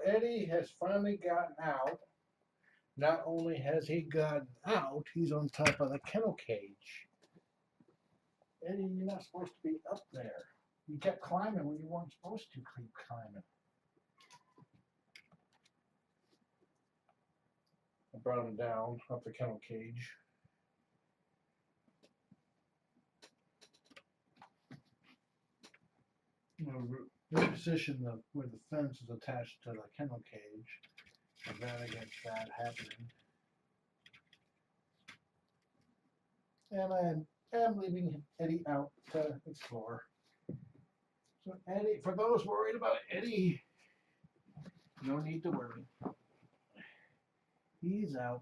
Eddie has finally gotten out. Not only has he gotten out, he's on top of the kennel cage. Eddie, you're not supposed to be up there. You kept climbing when you weren't supposed to keep climbing. I brought him down off the kennel cage. Reposition where the fence is attached to the kennel cage. Prevent against that happening. And I am leaving Eddie out to explore. So Eddie, for those worried about Eddie, no need to worry. He's out.